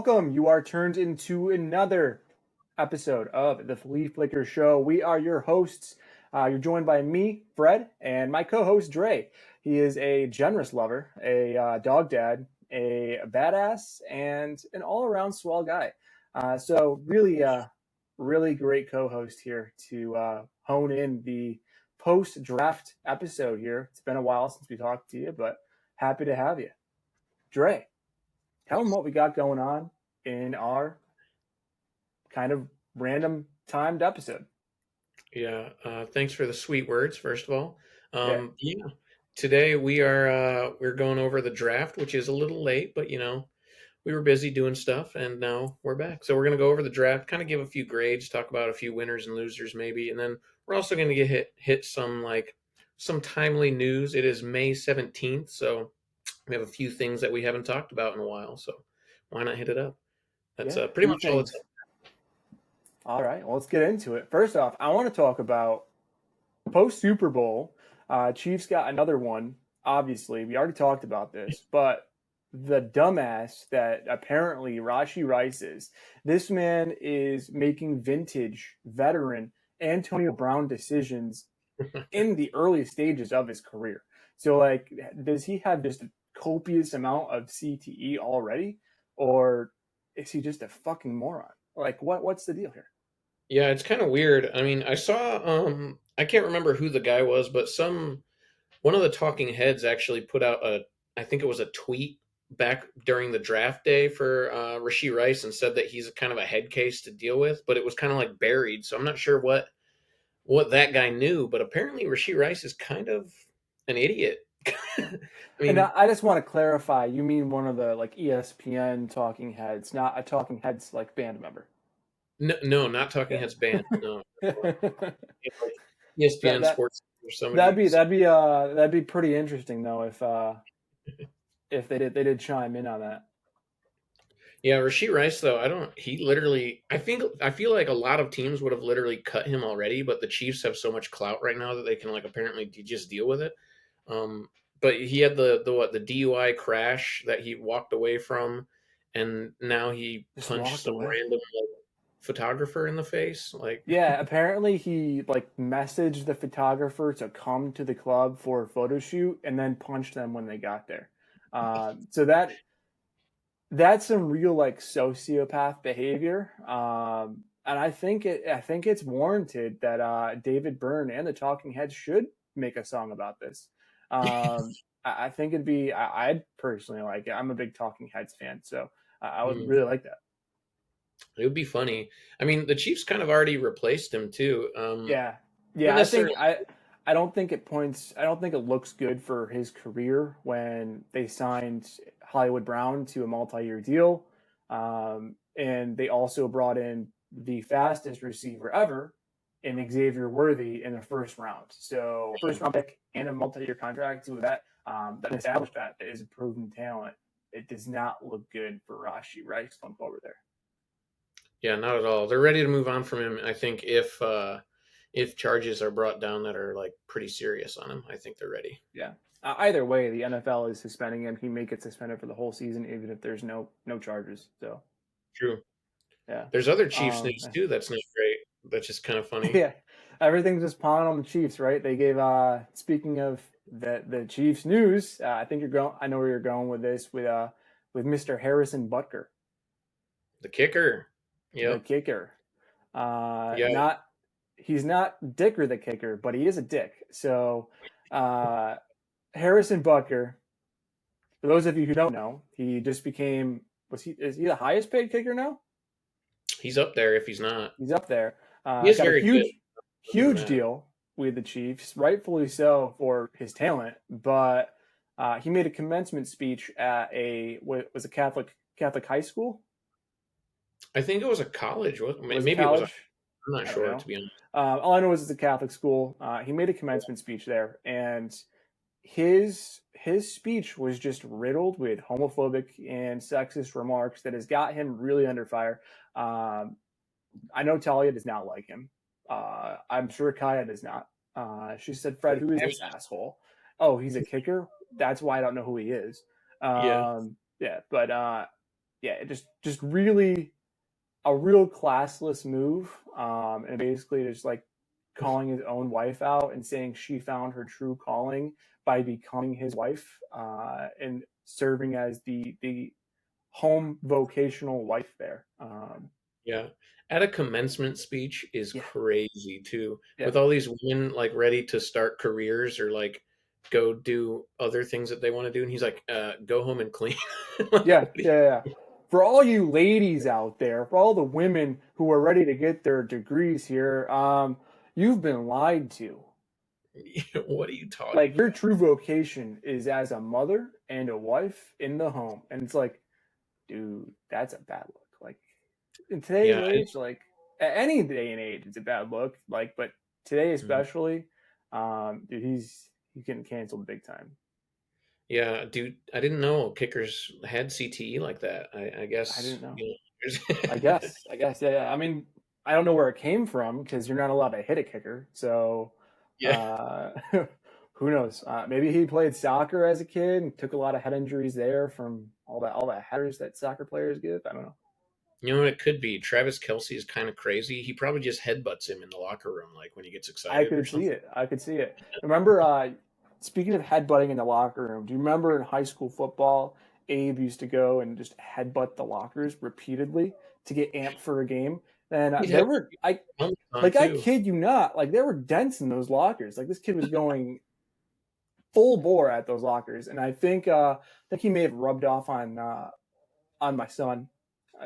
welcome. You are turned into another episode of the Flea Flicker Show. We are your hosts. You're joined by me, Fred, and my co-host, Dre. He is a generous lover, a dog dad, a badass, and an all-around swell guy. Really great co-host here to hone in the post-draft episode here. It's been a while since we talked to you, but happy to have you. Dre, tell them what we got going on in our kind of random timed episode. Yeah, thanks for the sweet words, first of all. Yeah. Yeah, today we're going over the draft, which is a little late, but we were busy doing stuff, and now we're back. So we're gonna go over the draft, kind of give a few grades, talk about a few winners and losers, maybe, and then we're also gonna get hit some timely news. It is May 17th, so we have a few things that we haven't talked about in a while. So why not hit it up? That's Yeah, a pretty few much all it's. things. All right, well, let's get into it. First off, I want to talk about post Super Bowl. Chiefs got another one. Obviously, we already talked about this, but the dumbass that apparently Rashee Rice is, this man is making vintage veteran Antonio Brown decisions in the early stages of his career. So, like, does he have just a copious amount of CTE already, or is he just a fucking moron? Like, what's the deal here? Yeah, it's kind of weird. I mean, I saw I can't remember who the guy was, but one of the talking heads actually put out I think it was a tweet back during the draft day for Rashee Rice and said that he's kind of a head case to deal with, but it was kind of like buried. So I'm not sure what that guy knew, but apparently Rashee Rice is kind of an idiot. I And mean, I just want to clarify, you mean one of the like ESPN talking heads, not a talking heads like band member. no, not talking Yeah. heads banned. No, that like ESPN that Sports or that'd somebody. be that'd be pretty interesting though if they did chime in on that. Yeah, Rasheed Rice though, I don't he literally I feel like a lot of teams would have literally cut him already, but the Chiefs have so much clout right now that they can like apparently just deal with it. Um but he had the DUI crash that he walked away from, and now he Just punched walked some away. random like, photographer in the face. Like Yeah, apparently he like messaged the photographer to come to the club for a photo shoot and then punched them when they got there. So that's some real like sociopath behavior. And I think it's warranted that David Byrne and the Talking Heads should make a song about this. I think I'd personally like it. I'm a big Talking Heads fan, so I would mm, really like that. it would be funny. I mean, the Chiefs kind of already replaced him too. Yeah, Not yeah. necessarily. I don't think it points. I don't think it looks good for his career when they signed Hollywood Brown to a multi-year deal, and they also brought in the fastest receiver ever in Xavier Worthy in the first round. So first round pick and a multi-year contract with that established that is a proven talent. It does not look good for Rashee Rice going forward there. Yeah, not at all. They're ready to move on from him. I think if charges are brought down that are like pretty serious on him, I think they're ready. Yeah. Either way, the NFL is suspending him. He may get suspended for the whole season, even if there's no charges. So True. yeah, There's other Chiefs um, news too. That's not great. That's just kind of funny. yeah, everything's just piling on the Chiefs, right? They gave. Speaking of the Chiefs news, I think you're going. I know where you're going with this with Mr. Harrison Butker, The kicker. the Yep. kicker. Yeah. Not he's not Dicker the kicker, but he is a dick. So Harrison Butker. For those of you who don't know, he just became is he the highest paid kicker now? He's up there if he's not. He's up there. He is Got a very good. Other than huge that. deal with the Chiefs, rightfully so for his talent. But he made a commencement speech at a what was a Catholic high school. I think it was a college. Was it Maybe it was a. college? I'm not I don't sure know. to be honest. All I know is it's a Catholic school. He made a commencement speech there, and his speech was just riddled with homophobic and sexist remarks that has got him really under fire. Um, I know Talia does not like him. I'm sure Kaya does not. She said, "Fred, who is this asshole? Oh, he's a kicker. That's why I don't know who he is." Yeah. Yeah, but yeah, just really a real classless move, and basically just like calling his own wife out and saying she found her true calling by becoming his wife, and serving as the home vocational wife there. Yeah. At a commencement speech is Yeah, crazy too. yeah, With all these women like ready to start careers or like go do other things that they want to do. And he's like, go home and clean. Like, yeah, what do you- yeah, yeah. For all you ladies out there, for all the women who are ready to get their degrees here, you've been lied to. what are you talking Like your about? true vocation is as a mother and a wife in the home, and it's like, dude, that's a bad look. Like in today's Yeah, age, like any day and age, it's a bad look. Like, but today mhm. especially, dude, he's getting canceled big time. Yeah, dude, I didn't know kickers had CTE like that. I I guess, didn't know. you know, I guess, yeah, yeah. I mean, I don't know where it came from because you're not allowed to hit a kicker. So, yeah. uh, who knows? Maybe he played soccer as a kid and took a lot of head injuries there from all that headers that soccer players give. I don't know. You know what it could be? Travis Kelsey is kind of crazy. He probably just headbutts him in the locker room, like when he gets I excited or could see something. it. I could see it. Remember, speaking of headbutting in the locker room, do you remember in high school football, Abe used to go and just headbutt the lockers repeatedly to get amped for a game? And He'd there have were I helmets on like I too. kid you not, like there were dents in those lockers. Like this kid was going full bore at those lockers, and I think he may have rubbed off on my son.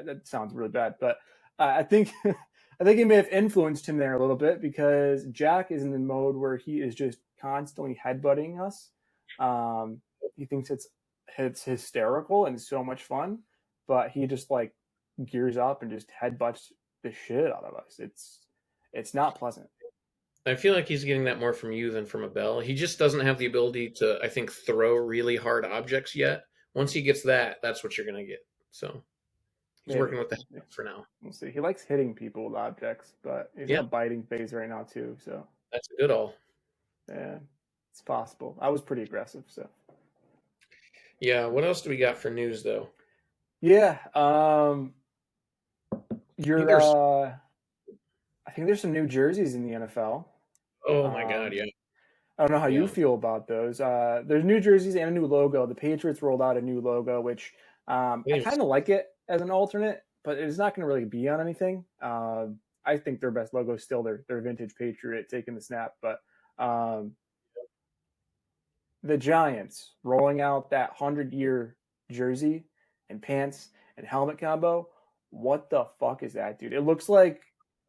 That sounds really bad, but I think I think he may have influenced him there a little bit because Jack is in the mode where he is just constantly headbutting us. He thinks it's hysterical and so much fun, but he just like gears up and just headbutts the shit out of us. It's not pleasant. I feel like he's getting that more from you than from Abel. He just doesn't have the ability to, I think, throw really hard objects yet. Once he gets that, that's what you're gonna get. So he's Maybe working with the we'll see. headbutt for now. We'll see. He likes hitting people with objects, but he's in Yeah, a biting phase right now too. So that's a good all. yeah, it's possible. I was pretty aggressive, so. Yeah, what else do we got for news though? Yeah, I think you're. there's I think there's some new jerseys in the NFL. oh my god, Um, yeah. I don't know how you Yeah. feel about those. There's new jerseys and a new logo. The Patriots rolled out a new logo, which I I didn't kind of like it as an alternate, but it's not going to really be on anything. I think their best logo is still their vintage Patriot taking the snap, but um, the Giants rolling out that 100-year jersey and pants and helmet combo. What the fuck is that, dude? It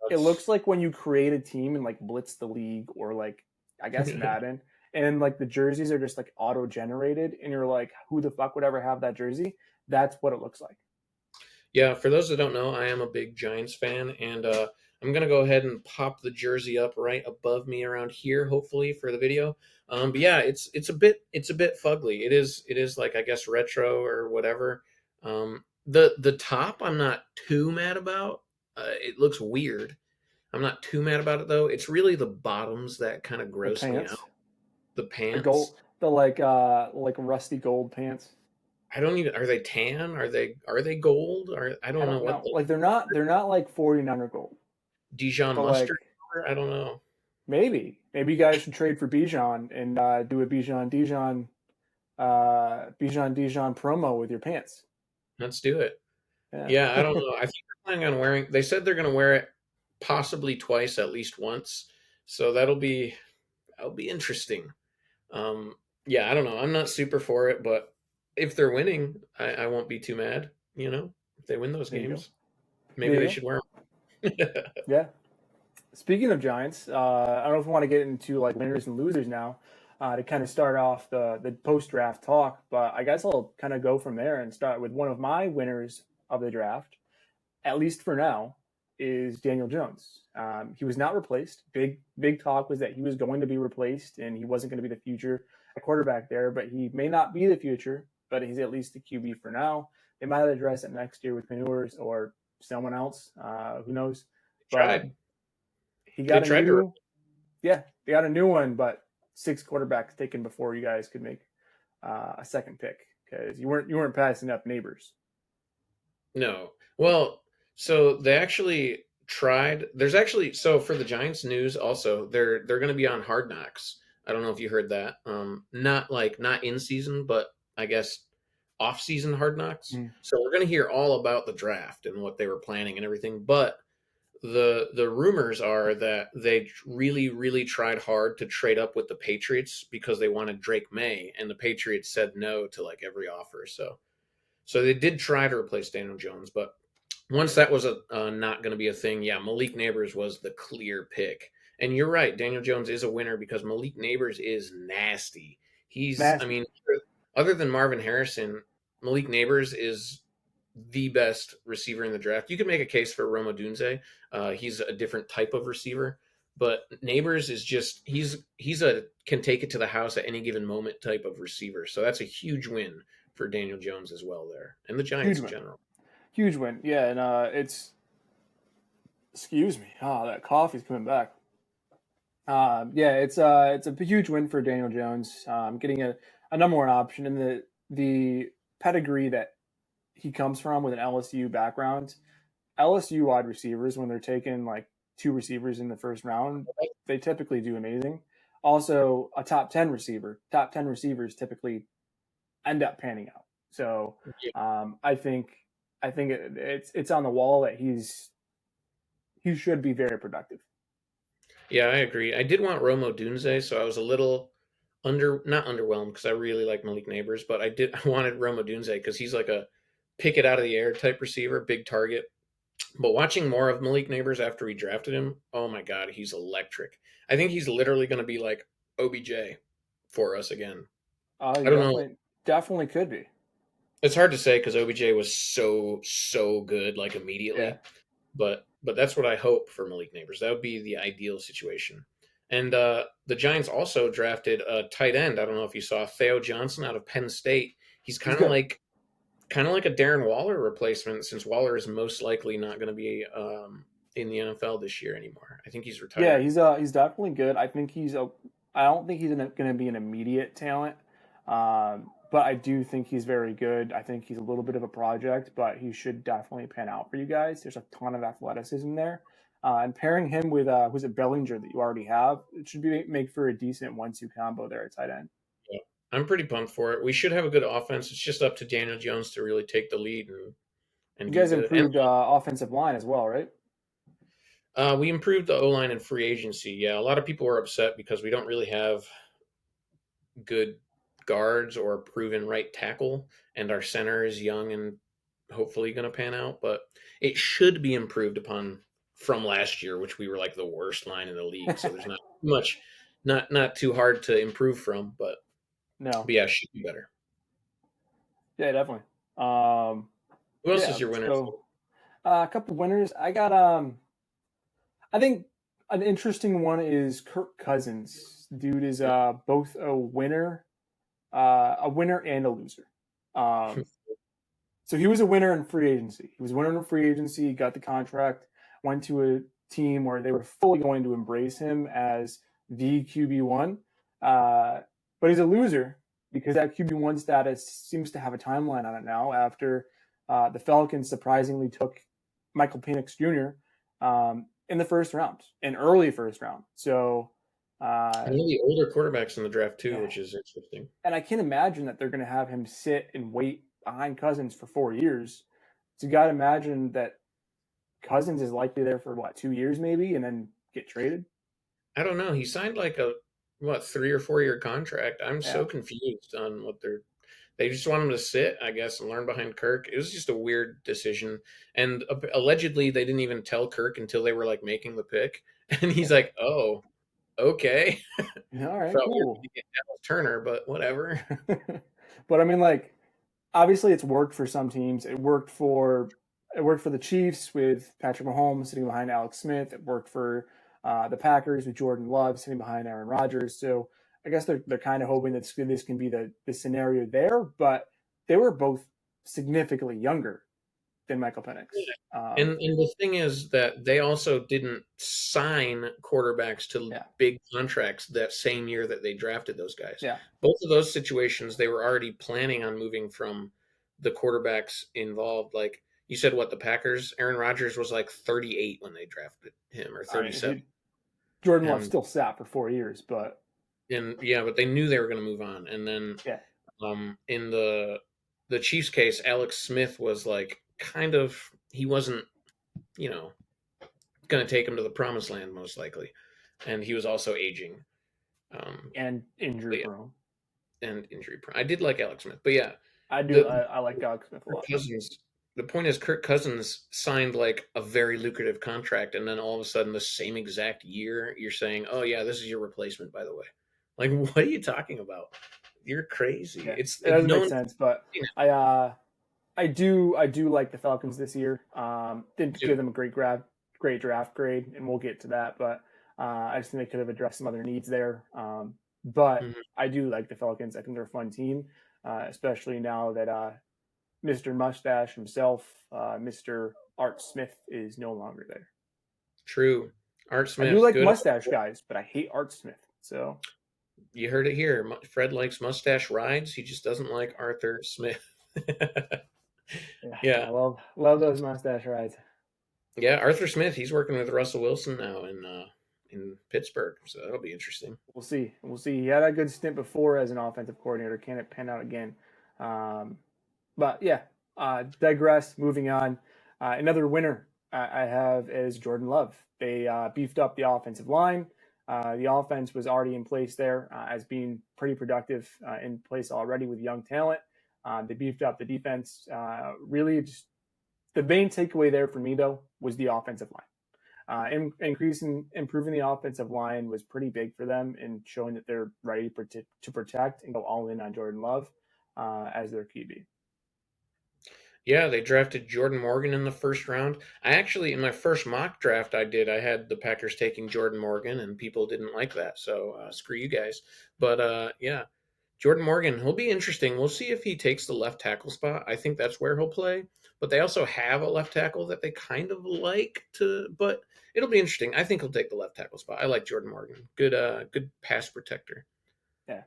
see looks like when you create a team and like Blitz the League or like I guess that's Madden, and like the jerseys are just like auto generated, and you're like, who the fuck would ever have that jersey? That's what it looks like. Yeah, for those that don't know, I am a big Giants fan, and I'm gonna go ahead and pop the jersey up right above me around here, hopefully for the video. But yeah, it's a bit fugly. It is like I guess retro or whatever. The top I'm not too mad about. It looks weird. I'm not too mad about it though. It's really the bottoms that kind of The gross me out. pants, The the gold, pants. the like rusty gold pants. I don't even. Are they tan? Are they gold? Or I I don't know don't what know. the Like they're not like 49er gold, Dijon but mustard. like I don't know. maybe you guys should trade for Bijan and do a Bijan Dijon promo with your pants. Let's do it. Yeah. Yeah, I don't know. I think they're planning on wearing. They said they're going to wear it possibly twice, at least once. So that'll be interesting. Um, yeah, I don't know. I'm not super for it, but if they're winning, I won't be too mad. If they win those There you go. games, maybe There you they go. should wear them. Yeah. Speaking of Giants, I don't know if we want to get into like winners and losers now, to kind of start off the post draft talk, but I guess I'll kind of go from there and start with one of my winners of the draft, at least for now, is Daniel Jones. He was not replaced. Big talk was that he was going to be replaced and he wasn't going to be the future quarterback there, but he may not be the future, but he's at least the QB for now. They might address it next year with Manures or someone else. Who knows? But Tried. he They got a tried to. new, yeah, they got a new one, but 6 quarterbacks taken before you guys could make a second pick because you weren't passing up neighbors. No. Well, so they actually tried. There's actually so for the Giants news also, they're going to be on Hard Knocks. I don't know if you heard that. Not in season, but I guess off season Hard Knocks. Mm. So we're going to hear all about the draft and what they were planning and everything. But the rumors are that they really tried hard to trade up with the Patriots because they wanted Drake May, and the Patriots said no to like every offer. So they did try to replace Daniel Jones, but once that was not going to be a thing, yeah, Malik Neighbors was the clear pick. And you're right, Daniel Jones is a winner because Malik Neighbors is nasty. I Nasty. mean, other than Marvin Harrison, Malik Neighbors is the best receiver in the draft. You could make a case for Roma Dunze. He's a different type of receiver, but Neighbors is just he's a can take it to the house at any given moment type of receiver. So that's a huge win for Daniel Jones as well there, and the Huge Giants in win. general. Huge win. Yeah, and it's excuse me. Oh, that coffee's coming back. Yeah, it's a huge win for Daniel Jones. Getting a number one option and the pedigree that he comes from with an LSU background. LSU wide receivers, when they're taking like two receivers in the first round, they typically do amazing. Also, a top 10 receiver. Top 10 receivers typically end up panning out. So I think it's on the wall that he should be very productive. Yeah, I agree. I did want Romo Dunze, so I was a little not underwhelmed because I really like Malik Neighbors, but I wanted Romo Dunze because he's like a pick it out of the air type receiver, big target. But watching more of Malik Neighbors after we drafted him, oh my god, he's electric. I think he's literally going to be like OBJ for us again. You I don't know. definitely could be. It's hard to say because OBJ was so good like Yeah, immediately, but that's what I hope for Malik Neighbors. That would be the ideal situation. And the Giants also drafted a tight end. I don't know if you saw Theo Johnson out of Penn State. He's he's good. kind of like a Darren Waller replacement, since Waller is most likely not going to be in the NFL this year anymore. I think he's Yeah, retiring. he's definitely good. I think he's a. I don't think he's going to be an immediate talent, but I do think he's very good. I think he's a little bit of a project, but he should definitely pan out for you guys. There's a ton of athleticism there, and pairing him with who's it Bellinger that you already have, it should be make for a decent 1-2 combo there at tight end. Yeah. I'm pretty pumped for it. We should have a good offense. It's just up to Daniel Jones to really take the lead and You be guys good. And improved offensive line as well, right? we improved the O line in free agency. Yeah, a lot of people were upset because we don't really have good guards or proven right tackle, and our center is young and hopefully going to pan out. But it should be improved upon from last year, which we were like the worst line in the league. So there's not too much, not too hard to improve from. No, But yeah, it should be better. yeah, definitely. Um, Who else yeah, is your winner? so a couple winners. I got I think an interesting one is Kirk Cousins. Dude is both a winner and a loser. Um, so he was a winner in free agency. He was a winner in free agency. Got the contract. Went to a team where they were fully going to embrace him as the QB1. But he's a loser because that QB1 status seems to have a timeline on it now. After the Falcons surprisingly took Michael Penix Jr. In the first round, in early first round. So, One of the older quarterbacks in the draft too, yeah, which is interesting. and I can't imagine that they're going to have him sit and wait behind Cousins for 4 years. So, you got to imagine that Cousins is likely there for what 2 years maybe, and then get traded. I don't know. He signed like a 3 or 4 year contract. I'm Yeah, so confused on what they just want him to sit, I guess, and learn behind Kirk. It was just a weird decision. And allegedly, they didn't even tell Kirk until they were like making the pick. And he's like, "Oh, okay." yeah. All right, Felt weird cool. to get Dallas Turner, but whatever. But I mean, like, obviously, it's worked for some teams. It worked for the Chiefs with Patrick Mahomes sitting behind Alex Smith. It worked for the Packers with Jordan Love sitting behind Aaron Rodgers. So I guess they're kind of hoping that this can be the scenario there. But they were both significantly younger than Michael Penix. And the thing is that they also didn't sign quarterbacks to Yeah, big contracts that same year that they drafted those guys. yeah, Both of those situations, they were already planning on moving from the quarterbacks involved. Like You said what, the Packers? Aaron Rodgers was like 38 when they drafted him, or I mean, 37. Jordan Love And still sat for 4 years, but yeah, but they knew they were going to move on. And then yeah, in the Chiefs case, Alex Smith was like kind of, he wasn't, you know, going to take him to the promised land most likely, and he was also aging. Um, and injury but yeah, prone. and injury prone. I did like Alex Smith, but yeah, I do. the I like Alex Smith a Kirk lot. Cousins. The point is, Kirk Cousins signed like a very lucrative contract, and then all of a sudden, the same exact year, you're saying, "Oh yeah, this is your replacement." By the way, like, what are you talking about? You're crazy. Yeah, It's it doesn't no make one. sense, but I do like the Falcons this year. Didn't give them a great draft grade, and we'll get to that. But I just think they could have addressed some other needs there. But Mhm. I do like the Falcons. I think they're a fun team, especially now that Mr. Mustache himself, Mr. Art Smith, is no longer there. True. Art I do Smith, like good. mustache guys, but I hate Art Smith. So You heard it here. Fred likes mustache rides. He just doesn't like Arthur Smith. yeah, Yeah. I love those mustache rides. Yeah, Arthur Smith, he's working with Russell Wilson now in Pittsburgh, so that'll be interesting. We'll see. We'll see. He had a good stint before as an offensive coordinator. Can it pan out again? Um, but yeah, digress. Moving on. Another winner I have is Jordan Love. They beefed up the offensive line. The offense was already in place there as being pretty productive in place already with young talent. They beefed up the defense. Really, just the main takeaway there for me though was the offensive line. Improving the offensive line was pretty big for them in showing that they're ready to protect and go all in on Jordan Love as their QB. Yeah, they drafted Jordan Morgan in the first round. I actually, in my first mock draft I had the Packers taking Jordan Morgan, and people didn't like that, so screw you guys. But yeah, Jordan Morgan, he'll be interesting. We'll see if he takes the left tackle spot. I think that's where he'll play. But they also have a left tackle that they kind of like to, but it'll be interesting. I think he'll take the left tackle spot. I like Jordan Morgan. Good pass protector. Yeah,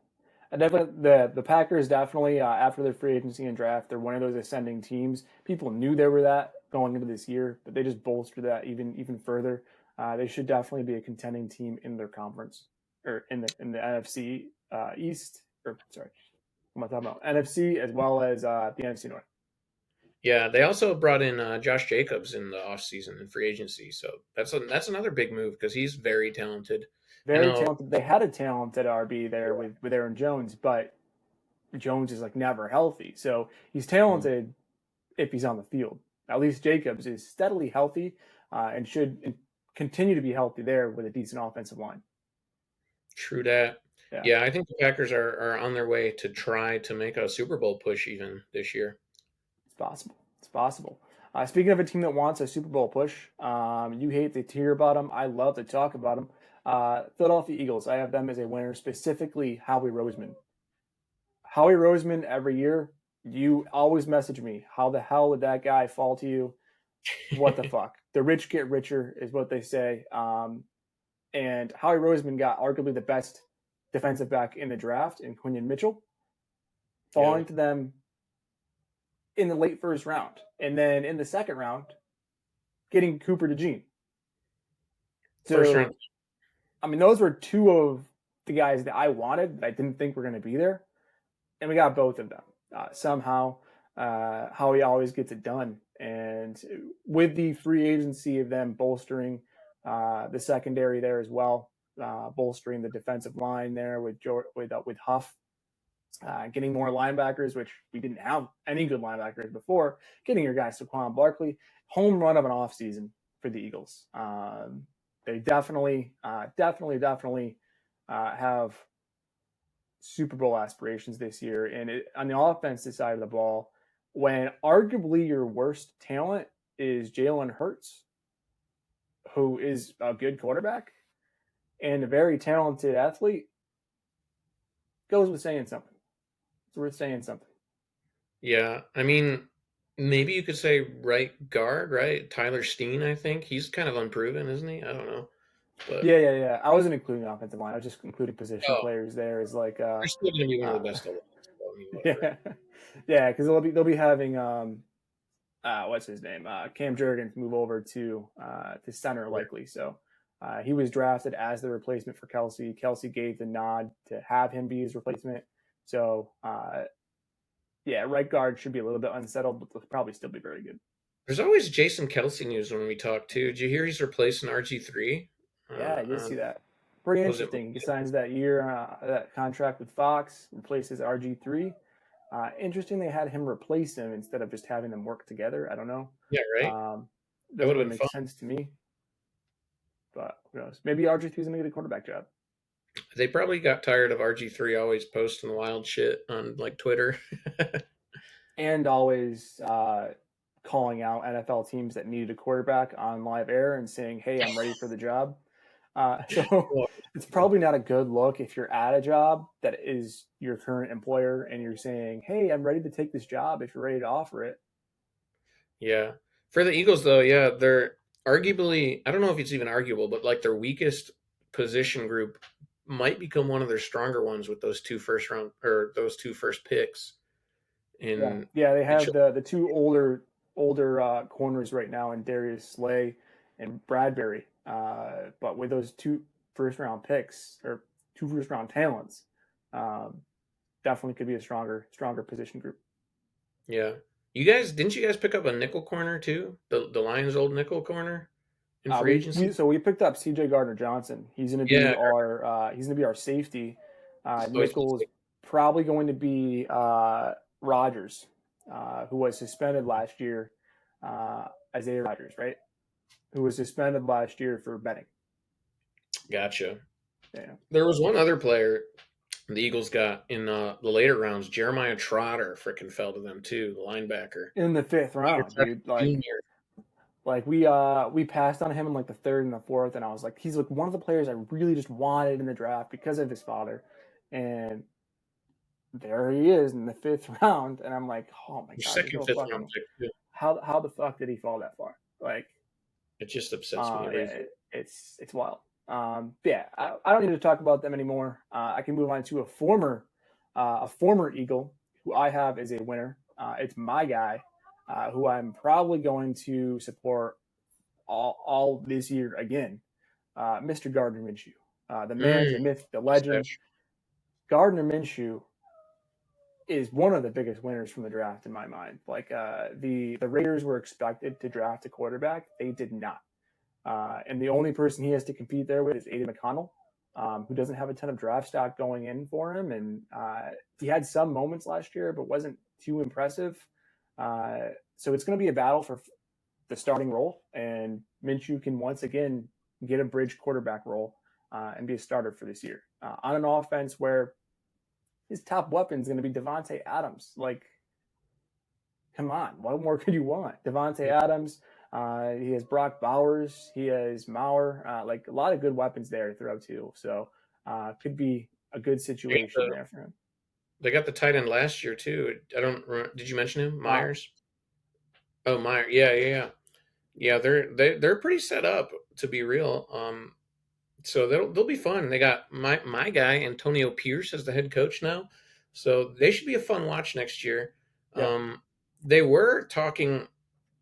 and definitely the Packers definitely after their free agency and draft, they're one of those ascending teams. People knew they were that going into this year, but they just bolstered that even further. They should definitely be a contending team in their conference or in the NFC East or sorry, what am I talking about? NFC as well as the NFC North. Yeah, they also brought in Josh Jacobs in the offseason and free agency. So that's another big move because he's very talented. I Very know. talented. They had a talented RB there with Aaron Jones, but Jones is like never healthy. So he's talented if he's on the field. At least Jacobs is steadily healthy and should continue to be healthy there with a decent offensive line. True that. Yeah, Yeah, I think the Packers are on their way to try to make a Super Bowl push even this year. it's possible. It's possible. Speaking of a team that wants a Super Bowl push, you hate to hear about them. I love to talk about them. Philadelphia Eagles. I have them as a winner, specifically Howie Roseman. Howie Roseman every year. You always message me. How the hell did that guy fall to you? What the fuck? The rich get richer is what they say. And Howie Roseman got arguably the best defensive back in the draft in Quinyon Mitchell, Yeah. falling to them in the late first round. And then in the second round, getting Cooper DeJean. First round. So, I mean, those were two of the guys that I wanted that I didn't think were going to be there. And we got both of them. Somehow, Howie always gets it done. And with the free agency of them bolstering the secondary there as well, bolstering the defensive line there with Huff, getting more linebackers, which we didn't have any good linebackers before. Getting your guy Saquon Barkley, home run of an offseason for the Eagles. They definitely have Super Bowl aspirations this year. And on the offensive side of the ball, when arguably your worst talent is Jalen Hurts, who is a good quarterback and a very talented athlete, goes with saying something. It's worth saying something. Yeah, I mean, maybe you could say right guard, right? Tyler Steen, I think he's kind of unproven, isn't he? I don't know, but Yeah. I wasn't including offensive line. I was just including position oh, players there as like they're still going to be one of uh the best. I mean, whatever. yeah. Yeah, because they'll be having what's his name? Cam Jurgens move over to center likely. So he was drafted as the replacement for Kelsey. Kelsey gave the nod to have him be his replacement. So yeah, right guard should be a little bit unsettled, but they'll probably still be very good. There's always Jason Kelsey news when we talk too. Did you hear he's replacing RG3? Yeah, I did see that. Pretty Was it? interesting. He signs that year, that contract with Fox, replaces RG3. Interesting they had him replace him instead of just having them work together. I don't know. Yeah, right. Um, That doesn't would really have been make fun. sense to me, but who knows? Maybe RG3 is going to get a quarterback job. They probably got tired of RG3 always posting wild shit on like Twitter. And always calling out NFL teams that needed a quarterback on live air and saying, "Hey, I'm ready for the job." So Well, it's probably not a good look if you're at a job that is your current employer and you're saying, "Hey, I'm ready to take this job if you're ready to offer it." yeah. For the Eagles though, yeah, they're arguably I don't know if it's even arguable, but like their weakest position group might become one of their stronger ones with those two first round or those two first picks. Yeah, And yeah, they it have should, the two older corners right now in Darius Slay and Bradbury. But with those two first round picks or two first round talents, um, definitely could be a stronger position group. yeah. You guys didn't you guys pick up a nickel corner too? The Lions old nickel corner in free agency? We picked up C.J. Gardner Johnson. Yeah, He's gonna be our safety. always Nickel is probably going to be Rogers, who was suspended last year. Isaiah Rogers, right? Who was suspended last year for betting. gotcha. Yeah. There was one other player the Eagles got in the later rounds. Jeremiah Trotter freaking fell to them too, the linebacker. In the fifth round, dude. Junior. Like we passed on him in like the third and the fourth, and I was like, he's like one of the players I really just wanted in the draft because of his father. And there he is in the fifth round, and I'm like, oh my Your god, there's second, no fifth round fucking pick too. how the fuck did he fall that far? Like, It just upsets me. yeah, Lazy. it's wild. Yeah, I don't need to talk about them anymore. I can move on to a former Eagle who I have as a winner. It's my guy, who I'm probably going to support all this year again, Mr. Gardner Minshew, the man, the Mm, myth, the legend. mustache. Gardner Minshew is one of the biggest winners from the draft in my mind. Like the Raiders were expected to draft a quarterback, they did not, and the only person he has to compete there with is Aiden McConnell, who doesn't have a ton of draft stock going in for him, and he had some moments last year, but wasn't too impressive. So it's going to be a battle for the starting role, and Minshew can once again get a bridge quarterback role and be a starter for this year on an offense where his top weapon is going to be Devontae Adams. Like, come on, what more could you want? Devontae Adams. He has Brock Bowers. He has Maurer. Like a lot of good weapons there to throw to. So could be a good situation there for him. They got the tight end last year too. I don't. Did you mention him? Myers. Myers. Oh, Myers. Yeah, yeah, yeah. Yeah, they're pretty set up to be real. So they'll be fun. They got my guy Antonio Pierce as the head coach now, so they should be a fun watch next year. Yep. They were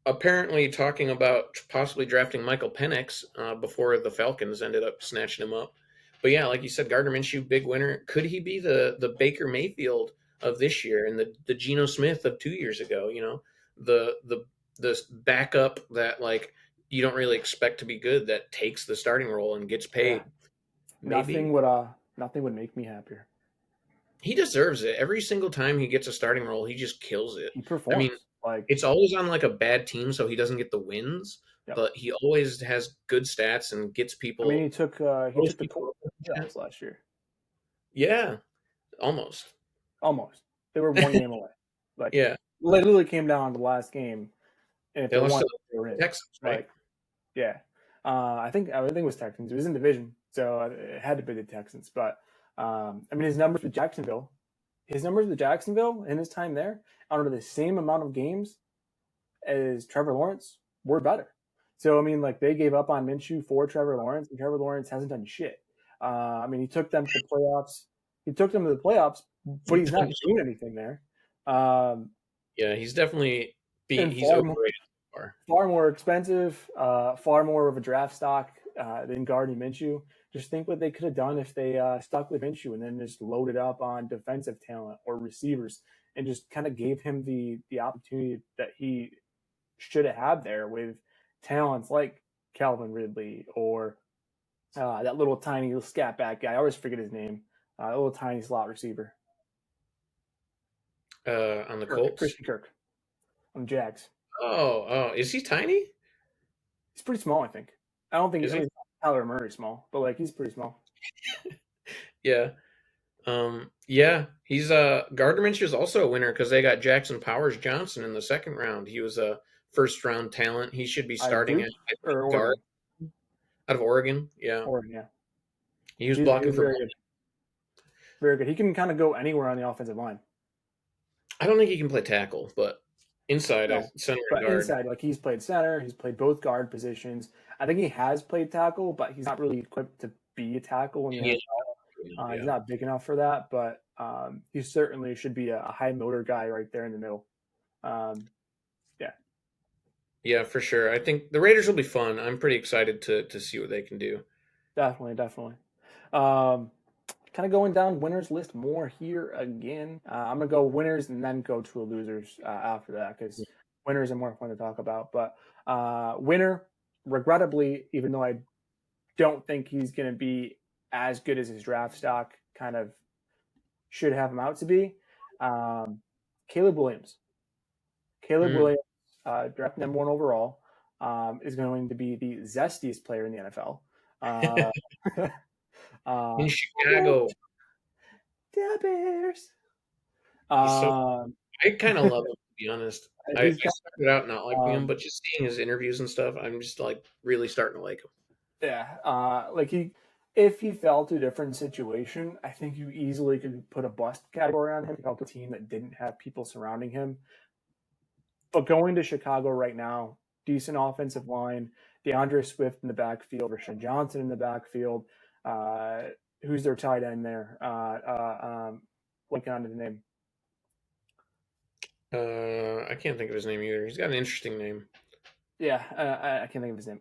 apparently talking about possibly drafting Michael Penix before the Falcons ended up snatching him up. But yeah, like you said, Gardner Minshew, big winner. Could he be the Baker Mayfield of this year and the Geno Smith of 2 years ago? You know, the backup that like you don't really expect to be good that takes the starting role and gets Yeah. paid. Maybe Nothing would make me happier. he deserves it. Every single time he gets a starting role, he just kills it. He I mean, performs. Like, it's always on like a bad team, so he doesn't get the wins, yep. but he always has good stats and gets I mean, people. he took the People Colts last year. yeah, almost. Almost. They were one game away. Like, Yeah, literally came down to the last game, and if they they lost won, to they were in. the Texans, right? Like, yeah. I think it was Texans. It was in division, so it had to be the Texans. But I mean, his numbers with Jacksonville in his time there, out of the same amount of games as Trevor Lawrence, were better. So I mean, like they gave up on Minshew for Trevor Lawrence, and Trevor Lawrence hasn't done shit. I mean, he took them to the playoffs. But he's not doing anything there. Yeah, he's definitely and He's overrated so far. far more expensive, far more of a draft stock than Gardner Minshew. Just think what they could have done if they stuck with Minshew and then just loaded up on defensive talent or receivers and just kind of gave him the opportunity that he should have had there with talents like Calvin Ridley or that little tiny little scat back guy. I always forget his name. A little tiny slot receiver. On the Kirk, Colts. Christian Kirk on the Jags. Is he tiny? He's pretty small, I think. I don't think Is I he? mean Tyler Murray small, but like he's pretty small. Yeah. Yeah. He's Gardner Minshew is also a winner because they got Jackson Powers Johnson in the second round. He was a first round talent. He should be starting Duke at I or think, guard Oregon. out of Oregon. Yeah. Oregon, yeah. He was blocking He's for. very good. Very good. He can kind of go anywhere on the offensive line. I don't think he can play tackle, but inside, No, center and but guard. inside, like he's played center, he's played both guard positions. I think he has played tackle, but he's not really equipped to be a tackle in the Yeah. NFL. He's Yeah. not big enough for that, but he certainly should be a high motor guy right there in the middle. Um, yeah, Yeah, for sure. I think the Raiders will be fun. I'm pretty excited to see what they can do. definitely, definitely. Um, kind of going down winners list more here again. I'm gonna go winners and then go to a losers after that because winners are more fun to talk about. But winner, regrettably, even though I don't think he's gonna be as good as his draft stock kind of should have him out to be, um, Caleb Williams. Caleb Mm. Williams, draft number one overall, is going to be the zestiest player in the NFL. Uh, In uh, Chicago, the Bears. he's so. Um, I kind of love him to be honest. I he's kind started out not of, liking him, but just seeing his interviews and stuff, I'm just like really starting to like him. yeah, like if he fell to a different situation, I think you easily could put a bust category on him. He helped a team that didn't have people surrounding him. But going to Chicago right now, decent offensive line, DeAndre Swift in the backfield, Rashawn Johnson in the backfield. Uh, who's their tight end there? Blanking on the name. I can't think of his name either. He's got an interesting name. Yeah, I can't think of his name.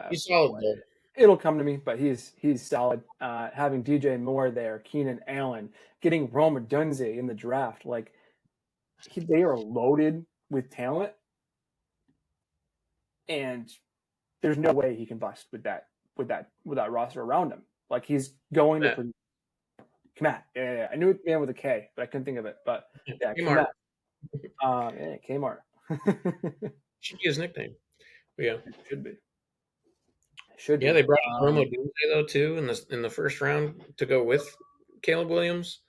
He's solid though. It'll come to me, but he's solid. Having DJ Moore there, Keenan Allen, getting Rome Dunze in the draft, like they are loaded with talent, and there's no way he can bust with that roster around him. Like he's going to produce. Kmat. Yeah. I knew it began with a K, but I couldn't think of it. But yeah, Kmart Kmat. Kmart. should be his nickname. But yeah, Should be. Should yeah. be. They brought in Rome Odunze though too in the first round to go with Caleb Williams.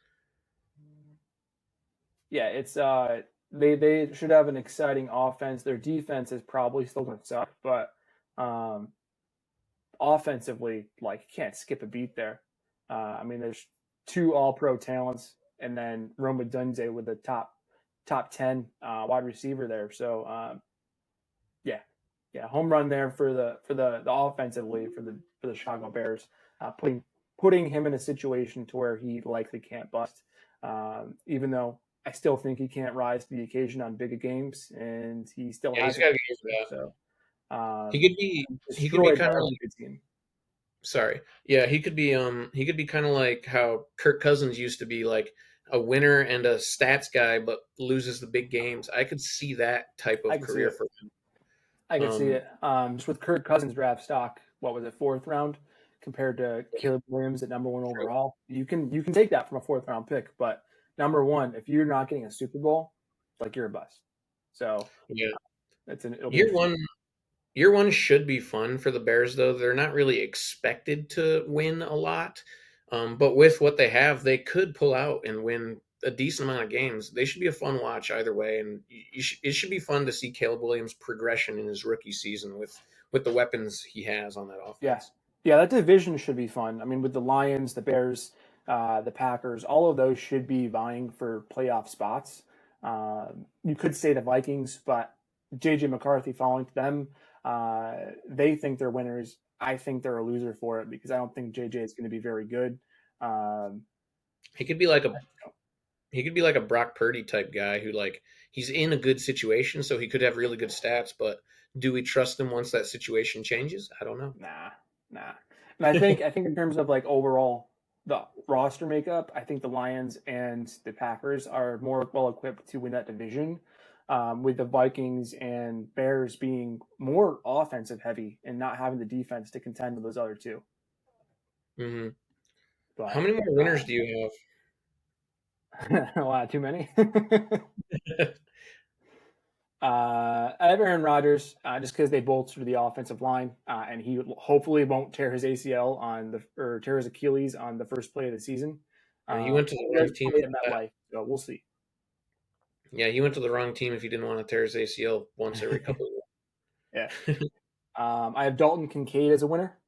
Yeah, it's they should have an exciting offense. Their defense is probably still going to suck, but offensively, like you can't skip a beat there. I mean, there's two All-Pro talents, and then Rome Dunze with the top 10 wide receiver there. So yeah, home run there for the offensively for the Chicago Bears, putting him in a situation to where he likely can't bust, even though I still think he can't rise to the occasion on big games, and he still Yeah, he's has got to it. get used to that. So He could be destroyed kind by of a like good team. sorry. Yeah, he could be kind of like how Kirk Cousins used to be like a winner and a stats guy but loses the big games. I could see that type I of can see career it. for him. I can see Um it. Just with Kirk Cousins draft stock, what was it, fourth round compared to Caleb Williams at number one true. overall? You can take that from a fourth round pick, but number one, if you're not getting a Super Bowl, like you're a bust. So Yeah. it'll be Year interesting. one Year one should be fun for the Bears, though. They're not really expected to win a lot. But with what they have, they could pull out and win a decent amount of games. They should be a fun watch either way. And it should be fun to see Caleb Williams' progression in his rookie season with the weapons he has on that Yeah, offense. yeah, that division should be fun. I mean, with the Lions, the Bears, the Packers, all of those should be vying for playoff spots. You could say the Vikings, but JJ McCarthy falling to them, they think they're winners. I think they're a loser for it because I don't think JJ is going to be very good. Um, He could be like He could be like a Brock Purdy type guy who like he's in a good situation, so he could have really good stats. But do we trust him once that situation changes? I don't know. Nah, nah. And I think in terms of like overall the roster makeup, I think the Lions and the Packers are more well equipped to win that division. With the Vikings and Bears being more offensive heavy and not having the defense to contend with those other two. Hmm. How But many more winners do you wow, too many. have? I have Aaron Rodgers just because they bolstered the offensive line, and he hopefully won't tear his ACL on the or tear his Achilles on the first play of the season. He went to the He wrong does team play for at that. MetLife, so we'll see. Yeah, he went to the wrong team if he didn't want to tear his ACL once every couple of Yeah. years. I have Dalton Kincaid as a winner,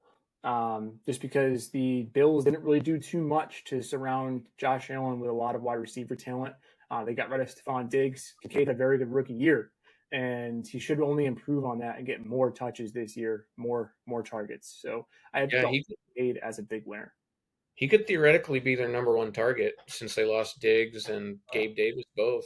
just because the Bills didn't really do too much to surround Josh Allen with a lot of wide receiver talent. They got rid of Stephon Diggs. Kincaid had a very good rookie year, and he should only improve on that and get more touches this year, more targets. So I have Yeah, Dalton Kincaid as a big winner. he could theoretically be their number one target since they lost Diggs and Gabe Davis both.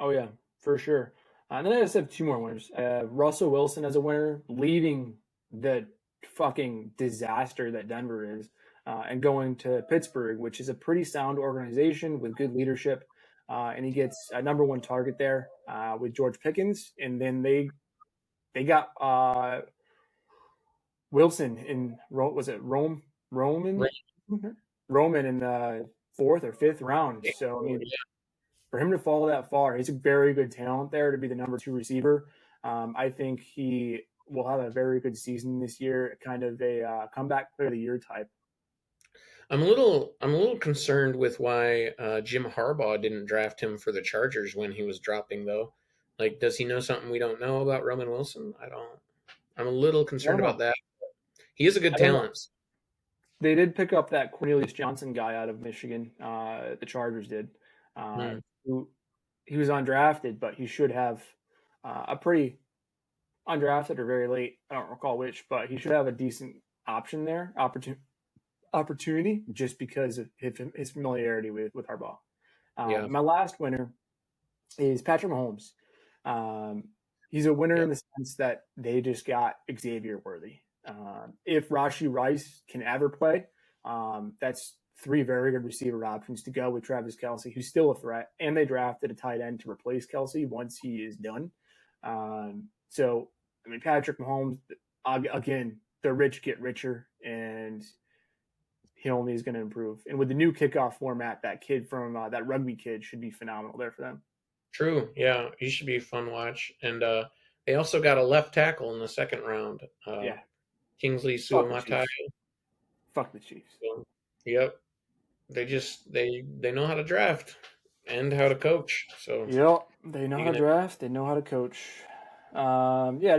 Oh yeah, for sure. And then I just have two more winners. Russell Wilson as a winner, leaving the fucking disaster that Denver is, and going to Pittsburgh, which is a pretty sound organization with good leadership. And he gets a number one target there with George Pickens, and then they got Wilson in was it Roman Right. Roman in the fourth or fifth round. So I mean, for him to fall that far, he's a very good talent there to be the number two receiver. I think he will have a very good season this year, kind of a comeback player of the year type. I'm a little concerned with why Jim Harbaugh didn't draft him for the Chargers when he was dropping though. Like, does he know something we don't know about Roman Wilson? I don't. I'm a little I concerned don't about know. that. He is a good I don't know. talent. They did pick up that Cornelius Johnson guy out of Michigan. The Chargers did. Hmm. Who he was undrafted, but he should have a pretty undrafted or very late. I don't recall which, but he should have a decent option there, opportunity just because of his familiarity with Harbaugh. Yeah. My last winner is Patrick Mahomes. Um, he's a winner Yeah. in the sense that they just got Xavier Worthy. If Rashi Rice can ever play, that's three very good receiver options to go with Travis Kelce, who's still a threat, and they drafted a tight end to replace Kelce once he is done. So, I mean, Patrick Mahomes, again, the rich get richer, and he only is going to improve. And with the new kickoff format, that kid from that rugby kid should be phenomenal there for them. True. Yeah. He should be a fun watch. And they also got a left tackle in the second round. Yeah, Kingsley fuck the Suamatai. Chiefs. Fuck the Chiefs. So, yep. They know how to draft and how to coach. So Yep, they know you how to can draft. They know how to coach. Yeah, I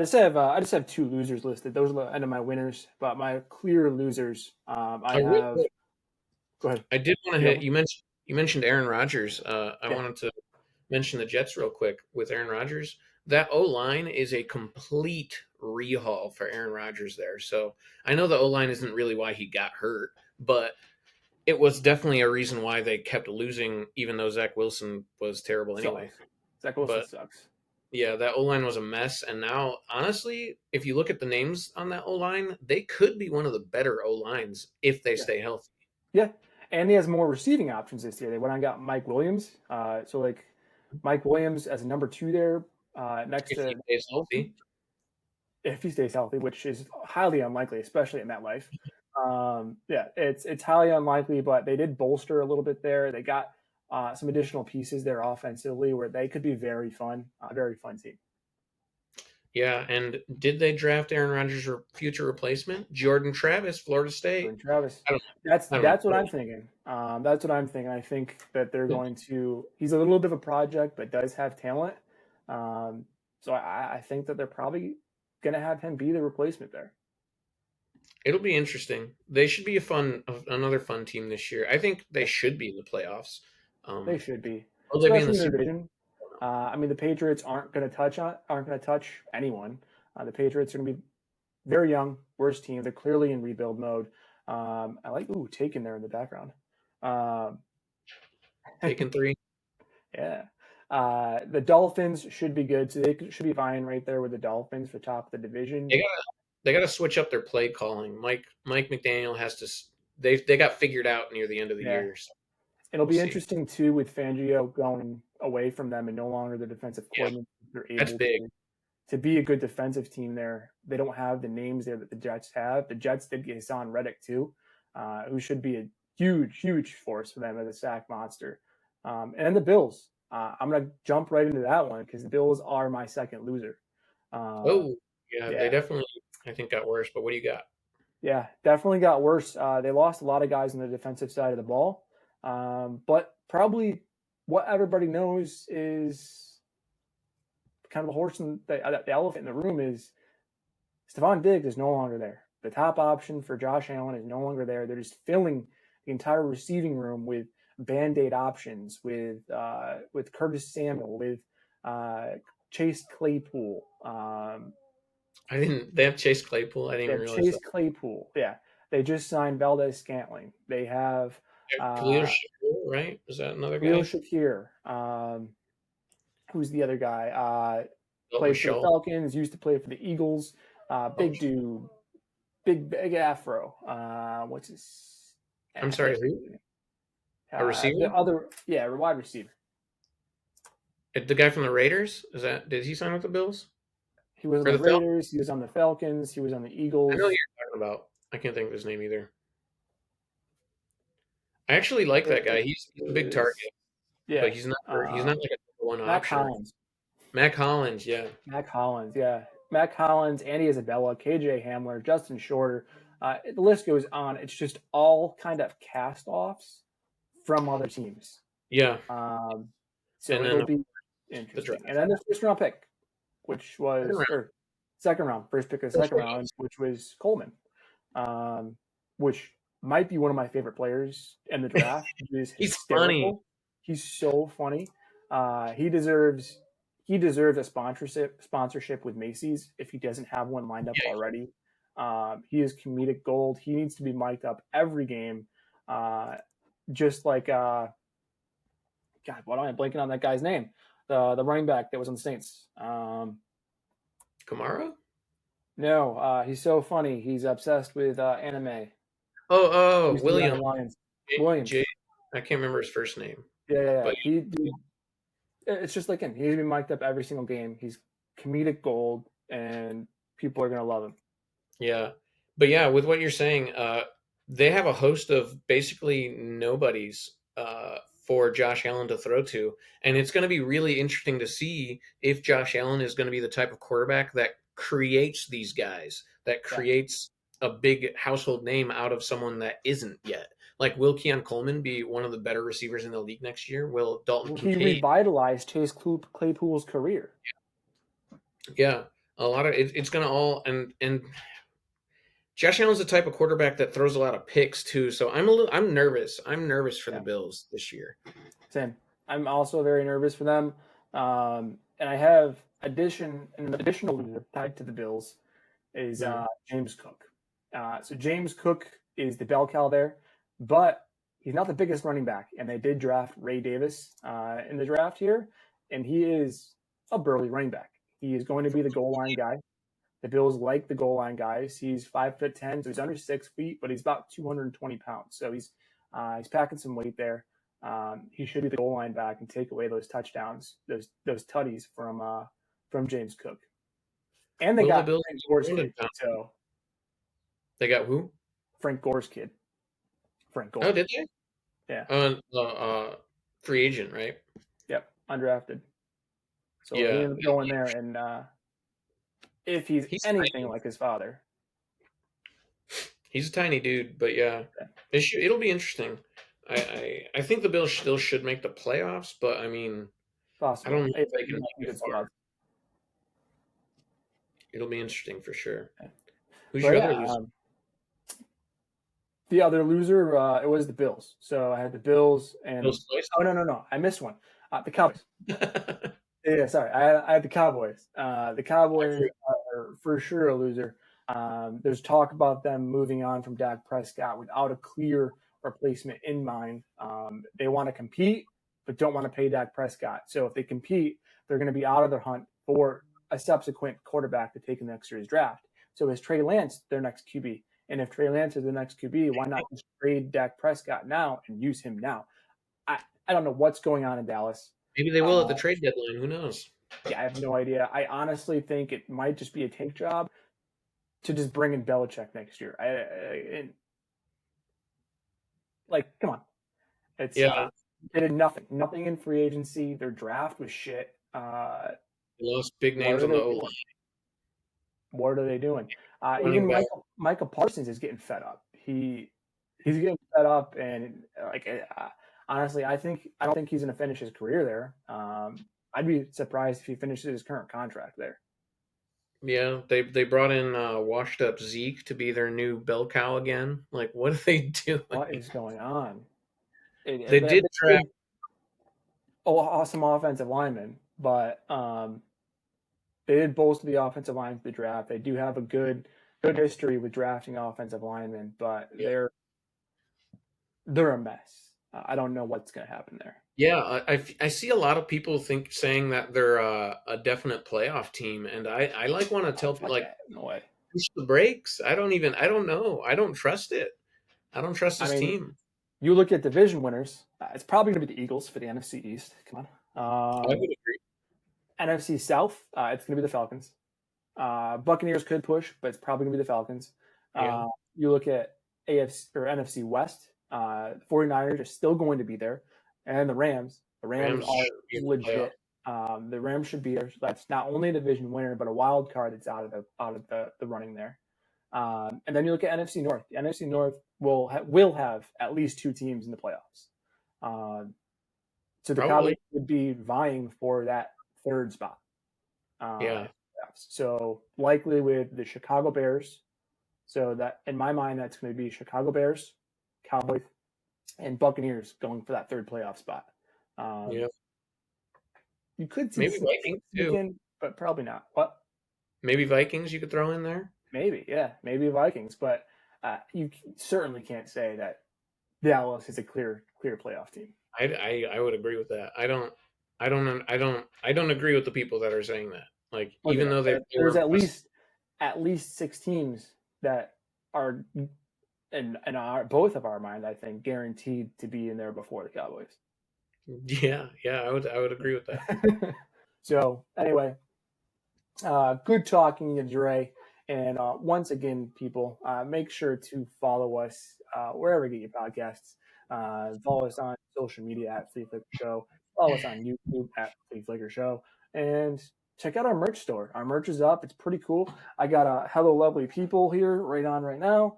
just have two losers listed. Those are the end of my winners, but my clear losers. I real have. quick, Go ahead. I did want to You have hit one? you mentioned Aaron Rodgers. I Yeah. wanted to mention the Jets real quick with Aaron Rodgers. That O line is a complete rehaul for Aaron Rodgers there. So I know the O line isn't really why he got hurt, but it was definitely a reason why they kept losing, even though Zach Wilson was terrible anyway. Sucks. Zach Wilson But sucks. yeah, that O line was a mess. And now, honestly, if you look at the names on that O line, they could be one of the better O lines if they Yeah. stay healthy. Yeah, and he has more receiving options this year. They went and got Mike Williams. So like Mike Williams as a number two there, next If he to stays Wilson, healthy. if he stays healthy, which is highly unlikely, especially in MetLife. Yeah, it's highly unlikely, but they did bolster a little bit there. They got some additional pieces there offensively where they could be a very fun team. Yeah, and did they draft Aaron Rodgers' future replacement, Jordan Travis, Florida State? And Travis, I don't, that's I don't that's what know. I'm thinking. That's what I'm thinking. I think that they're going to. He's a little bit of a project, but does have talent. So I think that they're probably going to have him be the replacement there. It'll be interesting. They should be another fun team this year. I think they Yeah, should be in the playoffs. they Um, should be, will they be in the especially in their Super division. I mean, the Patriots aren't going to touch anyone. The Patriots are going to be very young, worst team. They're clearly in rebuild mode. I like Taken there in the background. Um, taking three? Yeah. The Dolphins should be good, so they should be vying right there with the Dolphins for top of the division. They got they got to switch up their play calling. Mike McDaniel has to. They got figured out near the end of the Yeah. year. So It'll we'll be see. interesting too with Fangio going away from them and no longer the defensive Yeah, coordinator. They're that's able big. to be a good defensive team there. They don't have the names there that the Jets have. The Jets did get Hassan Reddick too, who should be a huge, huge force for them as a sack monster. And then the Bills. I'm going to jump right into that one because the Bills are my second loser. Uh, Oh, yeah, they yeah, definitely I think got worse. But what do you got? yeah, definitely got worse. They lost a lot of guys on the defensive side of the ball. But probably what everybody knows is kind of the horse and the elephant in the room is Stephon Diggs is no longer there. The top option for Josh Allen is no longer there. They're just filling the entire receiving room with band-aid options, with Curtis Samuel, with uh, Chase Claypool. I didn't. They have Chase Claypool. I didn't They even have realize Chase that. Claypool. Yeah, they just signed Valdez Scantling. They have Khalil uh, Shakir, right? Is that another Khalil guy? Shakir. Who's the other guy? Dalton Played for the Schultz. Falcons. Used to play for the Eagles. Oh, Big dude, big afro. What's his? I'm I sorry. can't Who? remember. A The receiver? other, yeah, wide receiver. The guy from the Raiders? Is that? Did he sign with the Bills He was on or the the Falcons? Raiders. He was on the Falcons. He was on the I know who Eagles. you're talking about. I can't think of his name either. I actually like that guy. It He's a big target, was, but yeah, he's not like a number one Mac option. Hollins. Mac Hollins, yeah. Mac Hollins, yeah. Mac Hollins, Andy Isabella, KJ Hamler, Justin Shorter. The list goes on. It's just all kind of cast offs from other teams. Yeah. So And then it'll be the draft. interesting. And then the first round pick, which Second was, round. or second round, first pick of the First second round. round, which was Coleman, which might be one of my favorite players in the draft. He is He's funny. hysterical. He's so funny. He deserves a sponsorship with Macy's if he doesn't have one lined up Yeah. already. He is comedic gold. He needs to be mic'd up every game. Just like God, why am I blanking on that guy's name? The running back that was on the Saints. Kamara? No, he's so funny. He's obsessed with anime. He Oh, used to be on the William. Lions. J. Williams. I can't remember his first name, Yeah. but Dude, it's just like him. He's been mic'd up every single game. He's comedic gold, and people are gonna love him. yeah. But yeah, with what you're saying, they have a host of basically nobodies for Josh Allen to throw to, and it's going to be really interesting to see if Josh Allen is going to be the type of quarterback that creates these guys, that Yeah. creates a big household name out of someone that isn't yet. Like, will Keon Coleman be one of the better receivers in the league next year? Will Dalton He Kincaid? revitalized Chase Claypool's career. Yeah, a lot of it's going to all and Josh Allen's the type of quarterback that throws a lot of picks too, so I'm nervous. I'm nervous for the Yeah. Bills this year. Same. I'm also very nervous for them. And I have an additional loser tied to the Bills is James Cook. So James Cook is the bell cow there, but he's not the biggest running back. And they did draft Ray Davis in the draft here, and he is a burly running back. He is going to be the goal line guy. The Bills like the goal line guys. He's 5'10", so he's under 6 feet, but he's about 220 pounds. So he's packing some weight there. He should be the goal line back and take away those touchdowns, those tutties from James Cook. And they Will the got Bills Frank be Gore's grounded kid. now? So They got who? Frank Gore's kid. Frank Oh, Gore. did they? Yeah. Free agent, right? Yep. Undrafted. So he Yeah. ended up going there, and if he's He's anything tiny. like his father, He's a tiny dude, but yeah, it'll be interesting. I think the Bills still should make the playoffs, but I mean, I possibly. don't know if they He can might be make good it far. spots. It'll be interesting for sure. Who's But your yeah, other loser? the other loser, it was the Bills. So I had the Bills and Bills twice? oh no, I missed one. The Cowboys. Yeah, sorry, I had the Cowboys. The Cowboys are for sure a loser. There's talk about them moving on from Dak Prescott without a clear replacement in mind. They want to compete, but don't want to pay Dak Prescott. So if they compete, they're going to be out of the hunt for a subsequent quarterback to take in next year's draft. So is Trey Lance their next QB? And if Trey Lance is the next QB, why not just trade Dak Prescott now and use him now? I don't know what's going on in Dallas. Maybe they will at the trade deadline. Who knows? Yeah, I have no idea. I honestly think it might just be a tank job to just bring in Belichick next year. Come on. It's they did nothing in free agency. Their draft was shit. They lost big names on the O line. What are they doing? Even Michael Parsons is getting fed up. He's getting fed up, and honestly, I don't think he's going to finish his career there. I'd be surprised if he finishes his current contract there. Yeah, they brought in washed up Zeke to be their new bell cow again. Like, what are they doing? What is going on? They did draft awesome offensive linemen, but they did bolster the offensive line for the draft. They do have a good history with drafting offensive linemen, but they're a mess. I don't know what's going to happen there. Yeah, I see a lot of people saying that they're a definite playoff team, and I want to tell people no way. Push the brakes. I don't know. I don't trust it. I don't trust this team. You look at division winners. It's probably going to be the Eagles for the NFC East. Come on. I would agree. NFC South. It's going to be the Falcons. Buccaneers could push, but it's probably going to be the Falcons. Yeah. You look at AFC or NFC West. 49ers are still going to be there, and the Rams. The Rams are legit. The Rams should be there. That's not only a division winner, but a wild card that's out of the running there. And then you look at NFC North. The NFC North will have at least 2 teams in the playoffs. So the Cowboys would be vying for that 3rd spot. So likely with the Chicago Bears. So that in my mind, that's going to be Chicago Bears, Cowboys, and Buccaneers going for that 3rd playoff spot. You could see maybe Vikings too, but probably not. What? Maybe Vikings you could throw in there. Maybe Vikings, but you certainly can't say that Dallas is a clear playoff team. I would agree with that. I don't agree with the people that are saying that. Like, even though there's at least 6 teams that are in both of our mind, I think, guaranteed to be in there before the Cowboys. Yeah, I would agree with that. So anyway, good talking to Dre. And once again, people, make sure to follow us wherever you get your podcasts. Follow us on social media at Flea Flicker Show. Follow us on YouTube at Flea Flicker Show. And check out our merch store. Our merch is up. It's pretty cool. I got a Hello Lovely People here right now.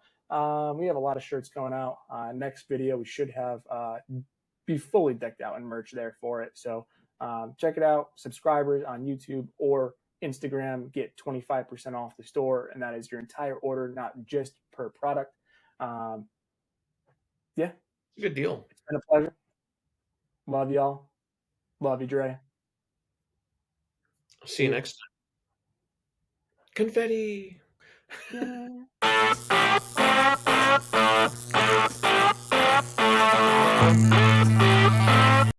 We have a lot of shirts going out. Next video, we should have be fully decked out in merch there for it. So check it out. Subscribers on YouTube or Instagram get 25% off the store, and that is your entire order, not just per product. Good deal. It's been a pleasure. Love y'all. Love you, Dre. See you next time. Confetti. Yeah.